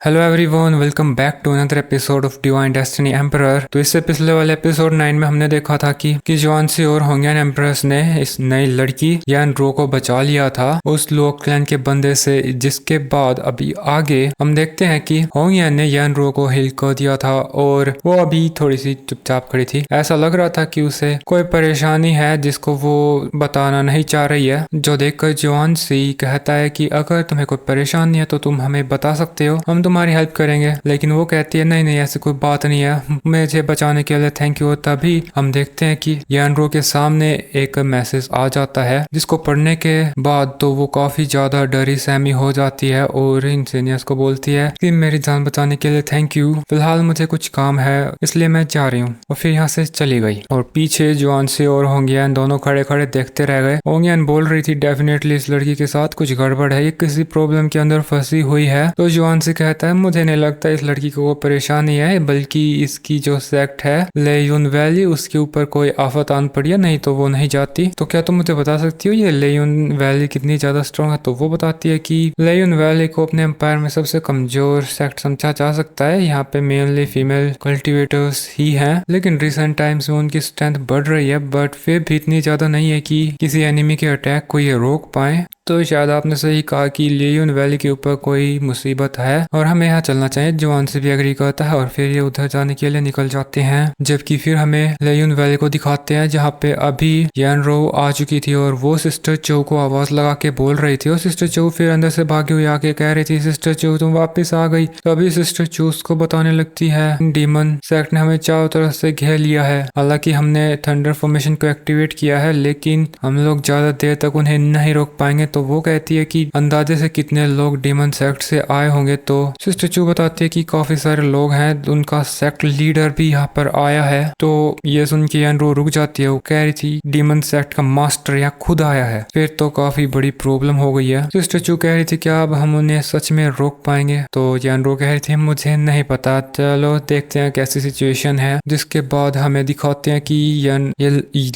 Hello everyone, welcome back to another episode of Divine Destiny Emperor. तो इससे पिछले वाले एपिसोड 9 में हमने देखा था कि जॉन्सी और होंगियन एम्प्रेस ने इस नई लड़की यान रो को बचा लिया था उस लोक क्लैन के बंदे से, जिसके बाद अभी आगे हम देखते हैं कि होंगियन ने यान रो को हिल कर दिया था और वो अभी थोड़ी सी चुपचाप खड़ी थी। ऐसा लग रहा था कि उसे कोई परेशानी है जिसको वो बताना नहीं चाह रही है, जो देखकर जॉन्सी कहता है कि अगर तुम्हें कोई परेशानी है तो तुम हमें बता सकते हो, हम तुम्हारी हेल्प करेंगे। लेकिन वो कहती है नहीं नहीं, ऐसी कोई बात नहीं है, मुझे बचाने के लिए थैंक यू। तभी हम देखते हैं कि यानरो के सामने एक मैसेज आ जाता है, जिसको पढ़ने के बाद तो वो काफी ज्यादा डरी सहमी हो जाती है और इंजीनियर्स को बोलती है कि मेरी जान बचाने के लिए थैंक यू, फिलहाल मुझे कुछ काम है इसलिए मैं जा रही हूँ। और फिर यहाँ से चली गई और पीछे जॉन्सी और होंगियन दोनों खड़े खड़े देखते रह गए। होंगियन बोल रही थी डेफिनेटली इस लड़की के साथ कुछ गड़बड़ है, ये किसी प्रॉब्लम के अंदर फंसी हुई है। तो जॉन्सी कहता है मुझे नहीं लगता इस लड़की को वो परेशानी है, बल्कि इसकी जो सेक्ट है लेयुन वैली उसके ऊपर कोई आफत आन पड़ी है, नहीं तो वो नहीं जाती। तो क्या तुम मुझे बता सकती हो ये लेयुन वैली कितनी ज्यादा स्ट्रांग है? तो वो बताती है कि लेयुन वैली को अपने एम्पायर में सबसे कमजोर सेक्ट समझा जा सकता है। यहाँ पे मेनली फीमेल कल्टिवेटर्स ही हैं, लेकिन रिसेंट टाइम्स में उनकी स्ट्रेंथ बढ़ रही है, बट फिर भी इतनी ज्यादा नहीं है कि किसी एनिमी के अटैक को ये रोक पाए। तो शायद आपने सही कहा कि लेयुन वैली के ऊपर कोई मुसीबत है और हमें यहाँ चलना चाहिए। जॉन से भी एग्री करता है और फिर ये उधर जाने के लिए निकल जाते हैं। जबकि फिर हमें लेयुन वैली को दिखाते हैं जहाँ पे अभी यानरो आ चुकी थी और वो सिस्टर चो को आवाज लगा के बोल रही थी और सिस्टर चो फिर अंदर से भागी हुई आके कह रही थी सिस्टर चो तुम वापस आ गई। तो अभी सिस्टर चो उसको बताने लगती है डीमन सेक्ट ने हमें चारों तरफ से घेर लिया है, हालांकि हमने थंडर फॉर्मेशन को एक्टिवेट किया है लेकिन हम लोग ज्यादा देर तक उन्हें नहीं रोक पाएंगे। तो वो कहती है कि अंदाजे से कितने लोग डीमन सेक्ट से आए होंगे। तो सिस्टर चू बताती है कि काफी सारे लोग हैं, उनका सेक्ट लीडर भी यहाँ पर आया है। तो ये सुन के यानरो रुक जाती है, वो कह रही थी डीमन सेक्ट का मास्टर यहाँ खुद आया है, फिर तो काफी बड़ी प्रॉब्लम हो गई है। सिस्टर चू कह रही थी क्या अब हम उन्हें सच में रोक पाएंगे? तो यानरो कह रही थी मुझे नहीं पता, चलो देखते हैं कैसी सिचुएशन है। जिसके बाद हमें दिखाते हैं कि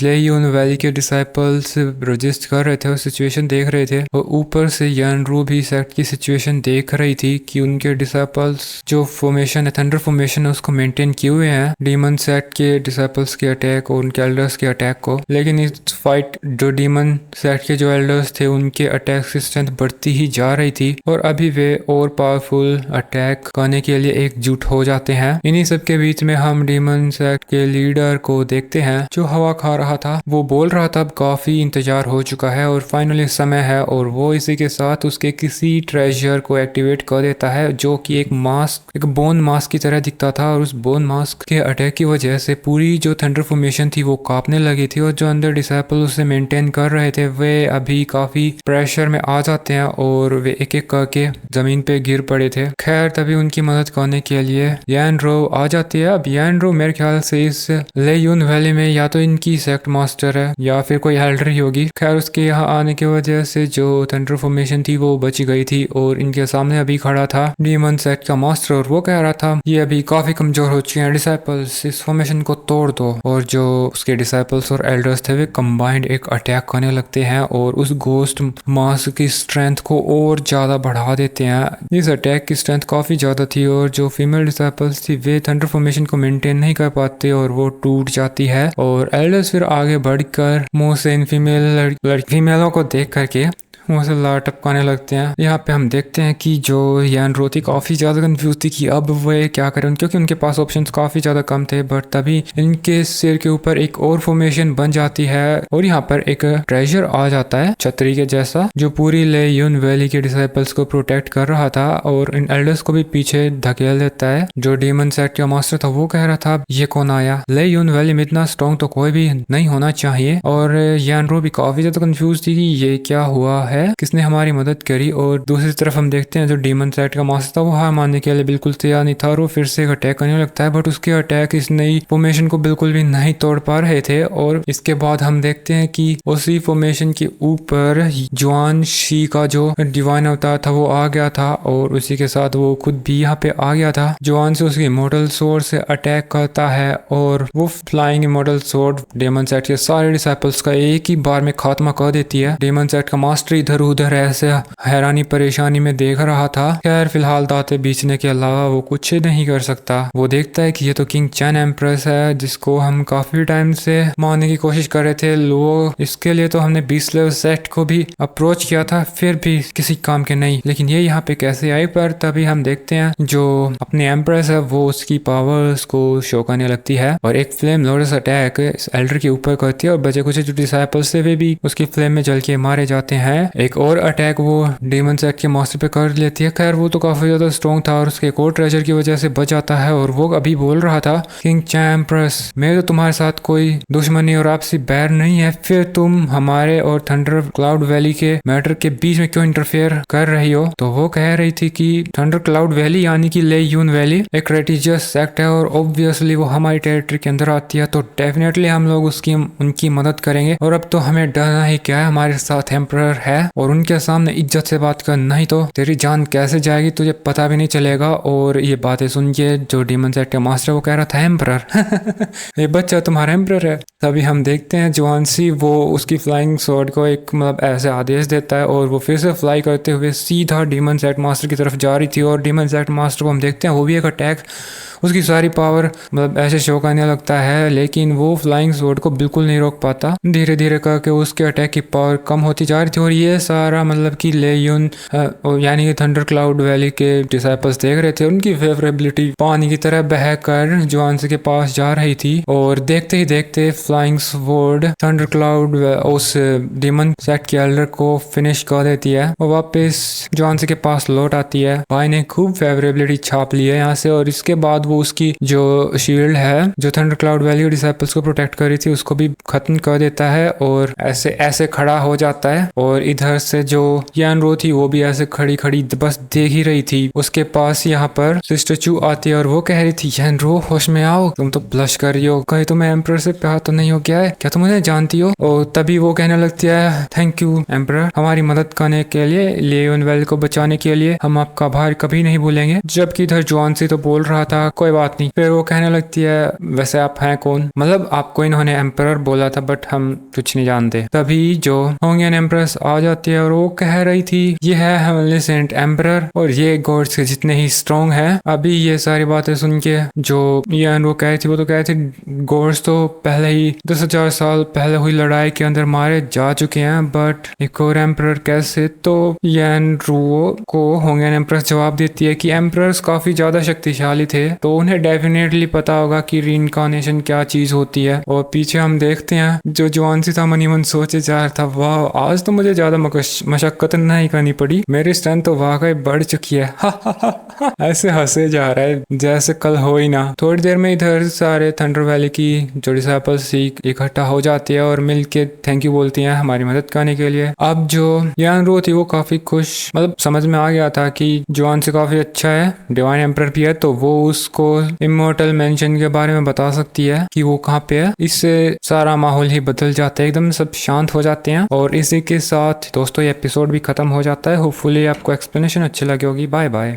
लेयुन वैली के डिसाइपल्स रजिस्ट कर रहे थे और सिचुएशन देख रहे थे और ऊपर से यानरो भी सेक्ट की सिचुएशन देख रही थी कि उनके डिसाइपल्स जो फॉर्मेशन है थंडर फॉर्मेशन है उसको मेंटेन किए हुए हैं डीमन सेक्ट के डिसाइपल्स के अटैक और उनके एल्डर्स के अटैक को। लेकिन इस फाइट जो डीमन सेक्ट के जो एल्डर्स थे उनके अटैक की स्ट्रेंथ बढ़ती ही जा रही थी और अभी वे और पावरफुल अटैक करने के लिए एकजुट हो जाते हैं। इन्हीं सब के बीच में हम डीमन सेक्ट के लीडर को देखते हैं जो हवा खा रहा था। वो बोल रहा था अब काफी इंतजार हो चुका है और फाइनली समय है, और वो इसी के साथ उसके किसी ट्रेजर को एक्टिवेट कर देता है जो कि एक मास्क, एक बोन मास्क की तरह दिखता था। और उस बोन मास्क के अटैक की वजह से पूरी जो थंडर फॉर्मेशन थी वो कांपने लगी थी और जो अंदर डिसाइपल उसे मेंटेन कर रहे थे वे अभी काफी प्रेशर में आ जाते हैं और वे एक एक करके जमीन पे गिर पड़े थे। खैर तभी उनकी मदद करने के लिए यानरो आ जाती है। अब यानरो मेरे ख्याल से इस लेयुन वैली में या तो इनकी सेक्ट मास्टर है या फिर कोई एल्डर ही होगी। खैर उसके यहाँ आने की वजह से जो थंडर फॉर्मेशन थी वो बच गई थी और इनके सामने अभी खड़ा था डीमन सेक्ट का मास्टर और वो कह रहा था ये अभी काफी कमजोर हो चुके हैं डिसाइपल्स, इस फॉर्मेशन को तोड़ दो। और जो उसके डिसाइपल्स और एल्डर्स थे वे कंबाइंड एक अटैक करने लगते हैं और उस गोस्ट मास्क की स्ट्रेंथ को और ज्यादा बढ़ा देते हैं। इस अटैक की स्ट्रेंथ काफी ज्यादा थी और जो फीमेल डिसाइपल्स थी वे थंडर फॉर्मेशन को मेंटेन नहीं कर पाते और वो टूट जाती है। और एल्डर्स फिर आगे बढ़कर मुंह से इन फीमेलों को देख करके मुंह से लार टपकाने लगते हैं। यहाँ पे हम देखते हैं कि जो यानरो थी काफी ज्यादा कंफ्यूज थी कि अब वे क्या करें, क्योंकि उनके पास ऑप्शंस काफी ज्यादा कम थे। बट तभी इनके सिर के ऊपर एक और फॉर्मेशन बन जाती है और यहाँ पर एक ट्रेजर आ जाता है छतरी के जैसा, जो पूरी लेयुन वैली के डिसाइपल्स को प्रोटेक्ट कर रहा था और इन एल्डर्स को भी पीछे धकेल देता है। जो डीमन सेक्ट का मास्टर था वो कह रहा था ये कौन आया, लेयुन वैली में इतना स्ट्रॉन्ग तो कोई भी नहीं होना चाहिए। और यानरो भी काफी ज्यादा कंफ्यूज थी कि ये क्या हुआ है, किसने हमारी मदद करी। और दूसरी तरफ हम देखते हैं जो डीमन सेक्ट का मास्टर था वो हार मानने के लिए बिल्कुल तैयार नहीं था और वो फिर से अटैक करने लगता है, बट उसके अटैक इस नई फॉर्मेशन को बिल्कुल भी नहीं तोड़ पा रहे थे। और इसके बाद हम देखते हैं कि उसी फॉर्मेशन के ऊपर जुआन शी का जो डिवाइन अवतार था वो आ गया था और उसी के साथ वो खुद भी यहाँ पे आ गया था। जुआन से उसकी इमॉर्टल सोर्ड से अटैक करता है और वो Flying Immortal Sword Demon Sect के सारे डिसाइपल्स का एक ही बार में खात्मा कर देती है। डेमन सेक्ट का मास्टर इधर उधर ऐसे हैरानी परेशानी में देख रहा था। खैर फिलहाल दांतें बीचने के अलावा वो कुछ नहीं कर सकता। वो देखता है कि ये तो किंग चैन एम्प्रेस है, जिसको हम काफी टाइम से मारने की कोशिश कर रहे थे। लो इसके लिए तो हमने 20 लेवल सेट को भी अप्रोच किया था, फिर भी किसी काम के नहीं। लेकिन ये यहाँ पे कैसे आई? पर तभी हम देखते हैं जो अपनी एम्प्रेस है वो उसकी पावर्स को शो करने लगती है और एक फ्लेम लोडस अटैक इस एल्डर के ऊपर करती है और बचे कुछ जो डिसाइपल्स थे वे भी उसकी फ्लेम में जल के मारे जाते हैं। एक और अटैक वो डेमन सेट के मास्टर पे कर लेती है। खैर वो तो काफी ज्यादा स्ट्रॉन्ग था और उसके एक और ट्रेजर की वजह से बच जाता है और वो अभी बोल रहा था, किंग चैन एम्प्रेस मेरे तो तुम्हारे साथ कोई दुश्मनी और आपसी बैर नहीं है, फिर तुम हमारे और थंडर क्लाउड वैली के मैटर के बीच में क्यों इंटरफेयर कर रही हो? तो वो कह रही थी कि थंडर क्लाउड वैली यानी कि ले यून वैली एक रेटिजियस सेक्ट है और ऑब्वियसली वो हमारी टेरिटरी के अंदर आती है, तो डेफिनेटली हम लोग उनकी मदद करेंगे और अब तो हमें डरना ही क्या है, हमारे साथ एम्परर है और उनके सामने इज्जत से बात कर, नहीं तो तेरी जान कैसे जाएगी तुझे पता भी नहीं चलेगा। और ये बातें सुन के जो डीमन सेट का मास्टर वो कह रहा था एम्परर ये बच्चा तुम्हारा एम्परर है। तभी हम देखते हैं जुआनसी वो उसकी फ्लाइंग स्वॉर्ड को एक मतलब ऐसे आदेश देता है और वो फिर से फ्लाई करते हुए सीधा डीमन सेट मास्टर की तरफ जा रही थी और डीमन सेट मास्टर को हम देखते हैं वो भी एक अटैक उसकी सारी पावर मतलब ऐसे शो करने लगता है, लेकिन वो फ्लाइंग स्वॉर्ड को बिल्कुल नहीं रोक पाता। धीरे धीरे करके उसके अटैक की पावर कम होती जा रही थी और ये सारा मतलब कि लेयून यानी कि थंडर क्लाउड वैली के डिसाइपल्स देख रहे थे। उनकी फेवरेबिलिटी पानी की तरह बहकर जुआनसी के पास जा रही थी और देखते ही देखते फ्लाइंग स्वॉर्ड थंडर क्लाउड उस डीमन सेट के एल्डर को फिनिश कर देती है और वापस जुआनसी के पास लौट आती है। भाई ने खूब फेवरेबिलिटी छाप ली है यहाँ से और इसके बाद वो उसकी जो शील्ड है जो थंडर क्लाउड वैली डिसाइपल्स को प्रोटेक्ट कर रही थी उसको भी खत्म कर देता है और ऐसे ऐसे खड़ा हो जाता है। और इधर से जो यानरो थी वो भी ऐसे खड़ी खड़ी बस देख ही रही थी। उसके पास यहाँ पर सिस्टर चू आती है और वो कह रही थी, यानरो होश में आओ, तुम तो ब्लश कर रही हो, कहीं तुम्हें एम्परर से प्यार तो नहीं हो गया है क्या? तुम उन्हें जानती हो? और तभी वो कहने लगती है, थैंक यू एम्परर, हमारी मदद करने के लिए, लियोन वैली को बचाने के लिए, हम आपका आभार कभी नहीं भूलेंगे। जबकि इधर जुआनसी तो बोल रहा था कोई बात नहीं। फिर वो कहने लगती है, वैसे आप हैं कौन? मतलब आपको इन्होंने एम्परर बोला था बट हम कुछ नहीं जानते। तभी जो होंगियन एम्प्रेस आ जाती है और वो कह रही थी, ये है हेवनली सेंट एम्परर और ये गॉड्स के जितने ही स्ट्रॉन्ग है। अभी ये सारी बातें सुन के जो यान वो कह थी वो तो कह थी गॉड्स तो पहले ही 10,000 साल पहले हुई लड़ाई के अंदर मारे जा चुके हैं, बट एक और एम्परर कैसे? तो यान रूओ को होंगियन एम्प्रेस जवाब देती है कि एम्परर्स काफी ज्यादा शक्तिशाली थे तो उन्हें डेफिनेटली पता होगा कि रीइंकार्नेशन क्या चीज होती है। और पीछे हम देखते हैं जो जुआनसी था मन ही मन सोचे जा रहा था, वाह आज तो मुझे ज्यादा मशक्कत नहीं करनी पड़ी, मेरी स्ट्रेंथ तो वाकई बढ़ चुकी है ऐसे हंसे जा रहा है जैसे कल हो ही ना। थोड़ी देर में इधर सारे थंडर वैली की जो डिसाइपल्स इकट्ठा हो जाती है और मिलके थैंक यू बोलती हैं हमारी मदद करने के लिए। अब जो यानरो थी वो काफी खुश, मतलब समझ में आ गया था कि जुआनसी काफी अच्छा है, डिवाइन एम्परर भी है, तो वो उसको इमोर्टल मेंशन के बारे में बता सकती है कि वो कहाँ पे है। इससे सारा माहौल ही बदल जाता है, एकदम सब शांत हो जाते हैं। और इसी के साथ दोस्तों ये एपिसोड भी खत्म हो जाता है। होपफुली आपको एक्सप्लेनेशन अच्छी लगी होगी। Bye bye.